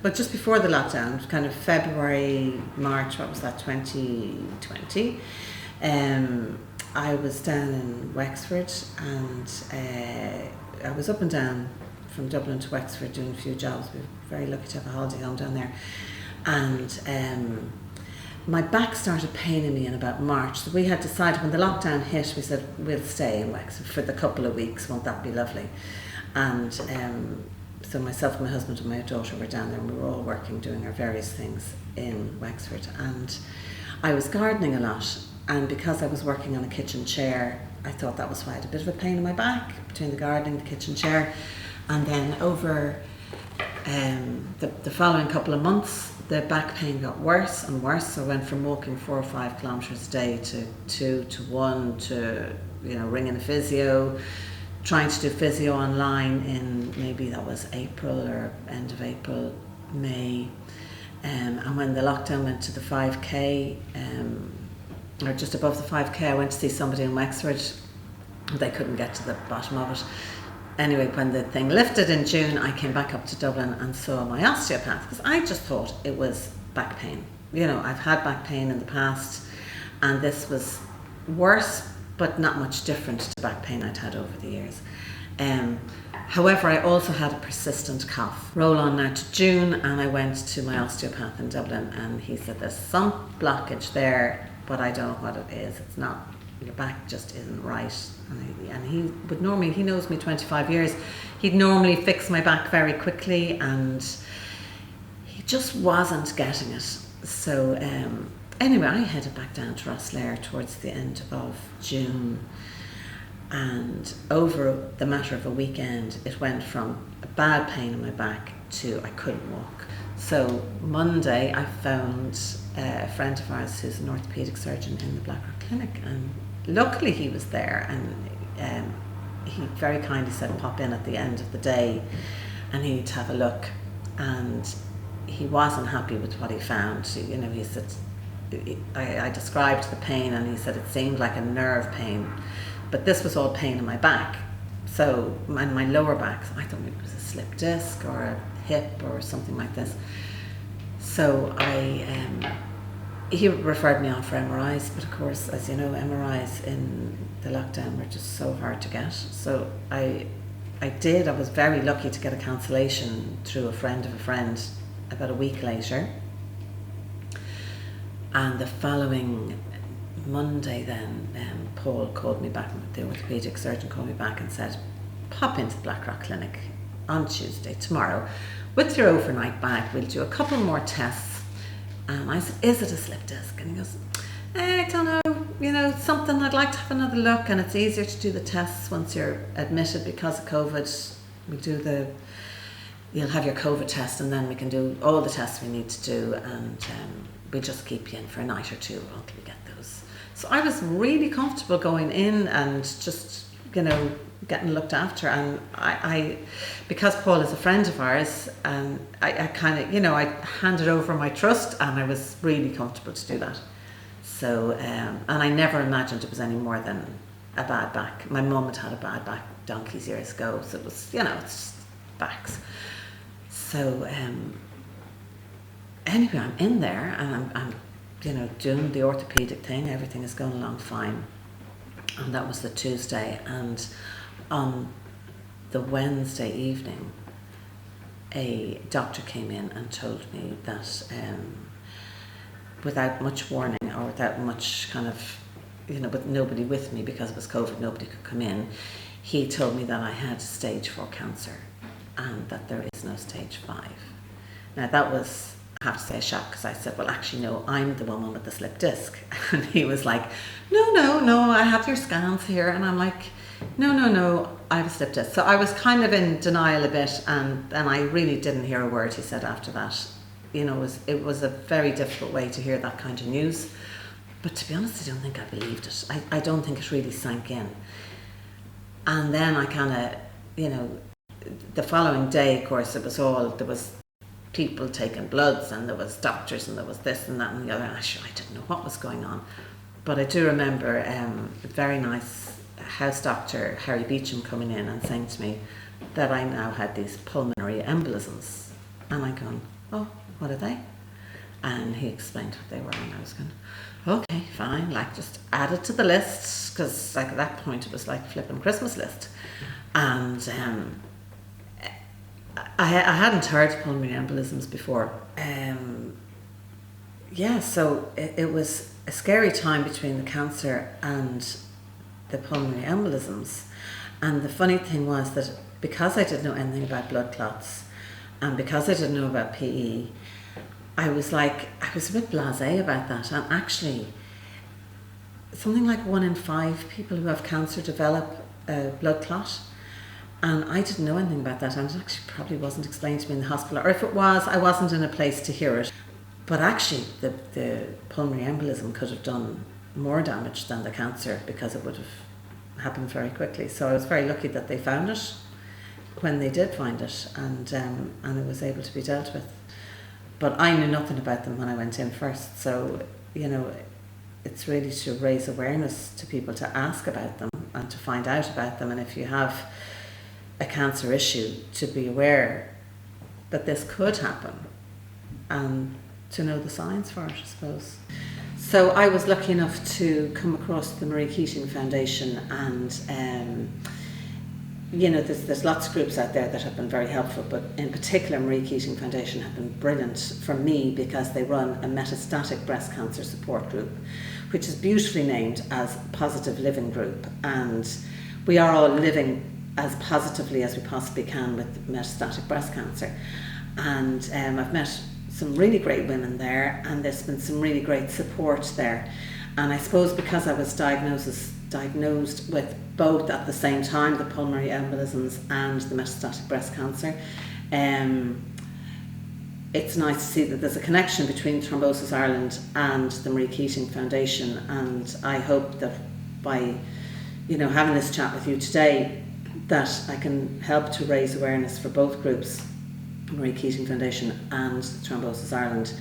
But just before the lockdown, kind of February, March, what was that, 2020, I was down in Wexford, and I was up and down from Dublin to Wexford doing a few jobs. We were very lucky to have a holiday home down there. And my back started paining me in about March. So we had decided when the lockdown hit, we said we'll stay in Wexford for the couple of weeks. Won't that be lovely? And so myself and my husband and my daughter were down there, and we were all working, doing our various things in Wexford. And I was gardening a lot, and because I was working on a kitchen chair, I thought that was why I had a bit of a pain in my back between the gardening, the kitchen chair. And then over the following couple of months, the back pain got worse and worse. So I went from walking 4 or 5 kilometres a day to 2 to 1 to, ringing a physio, trying to do physio online in maybe that was April or end of April, May. And when the lockdown went to the 5k, or just above the 5k, I went to see somebody in Wexford. They couldn't get to the bottom of it. Anyway, when the thing lifted in June, I came back up to Dublin and saw my osteopath, because I just thought it was back pain. I've had back pain in the past, and this was worse, but not much different to back pain I'd had over the years. However, I also had a persistent cough. Roll on now to June, and I went to my osteopath in Dublin, and he said there's some blockage there, but I don't know what it is. It's not, your back just isn't right. And he would normally, he knows me 25 years, he'd normally fix my back very quickly, and he just wasn't getting it. So anyway, I headed back down to Rosslare towards the end of June, and over the matter of a weekend, it went from a bad pain in my back to I couldn't walk. So Monday, I found a friend of ours who's an orthopaedic surgeon in the Blackrock Clinic, and luckily he was there, and he very kindly said pop in at the end of the day and he'd have a look. And he wasn't happy with what he found. He said, I described the pain, and he said it seemed like a nerve pain, but this was all pain in my back. So my lower back, I thought maybe it was a slip disc or a hip or something like this. So he referred me on for MRIs, but of course, as you know, MRIs in the lockdown were just so hard to get. So I was very lucky to get a cancellation through a friend of a friend about a week later. And the following Monday then, Paul called me back, the orthopaedic surgeon called me back and said, pop into the Blackrock Clinic on Tuesday, tomorrow, with your overnight bag. We'll do a couple more tests. And I said, is it a slip disc? And he goes, I don't know, something, I'd like to have another look. And it's easier to do the tests once you're admitted because of COVID. You'll have your COVID test, and then we can do all the tests we need to do, and we'll just keep you in for a night or two until we get those. So I was really comfortable going in and just, getting looked after. And I because Paul is a friend of ours, and I kind of, I handed over my trust, and I was really comfortable to do that. So, and I never imagined it was any more than a bad back. My mum had a bad back donkeys years ago, so it was, it's just backs. So, anyway, I'm in there, and I'm doing the orthopaedic thing. Everything is going along fine. And that was the Tuesday. And on the Wednesday evening, a doctor came in and told me that without much warning, or without much kind of, with nobody with me because it was COVID, nobody could come in, he told me that I had stage 4 cancer and that there is no stage 5. Now that was, I have to say, a shock, because I said, well, actually, no, I'm the woman with the slip disc. And he was like, no, I have your scans here. And I'm like, no, I have a slip disc. So I was kind of in denial a bit, and I really didn't hear a word he said after that. It was a very difficult way to hear that kind of news. But to be honest, I don't think I believed it. I don't think it really sank in. And then I kind of, the following day, of course, there was people taking bloods, and there was doctors, and there was this and that and the other. I didn't know what was going on. But I do remember a very nice house doctor, Harry Beecham, coming in and saying to me that I now had these pulmonary embolisms. And I'm going, oh, what are they? And he explained what they were, and I was going, okay, fine, like just add it to the list, because like at that point it was like a flipping Christmas list. And I hadn't heard of pulmonary embolisms before. So it was a scary time between the cancer and the pulmonary embolisms. And the funny thing was that because I didn't know anything about blood clots, and because I didn't know about PE, I was a bit blasé about that. And actually, something like 1 in 5 people who have cancer develop a blood clot. And I didn't know anything about that, and it actually probably wasn't explained to me in the hospital, or if it was, I wasn't in a place to hear it. But actually, the pulmonary embolism could have done more damage than the cancer, because it would have happened very quickly. So I was very lucky that they found it when they did find it, and it was able to be dealt with. But I knew nothing about them when I went in first, so it's really to raise awareness to people, to ask about them and to find out about them. And if you have a cancer issue, to be aware that this could happen and to know the signs for it, I suppose. So I was lucky enough to come across the Marie Keating Foundation, and there's lots of groups out there that have been very helpful, but in particular Marie Keating Foundation have been brilliant for me, because they run a metastatic breast cancer support group, which is beautifully named as Positive Living Group, and we are all living as positively as we possibly can with metastatic breast cancer. And I've met some really great women there, and there's been some really great support there. And I suppose because I was diagnosed with both at the same time, the pulmonary embolisms and the metastatic breast cancer, it's nice to see that there's a connection between Thrombosis Ireland and the Marie Keating Foundation. And I hope that by having this chat with you today, that I can help to raise awareness for both groups, Marie Keating Foundation and Thrombosis Ireland,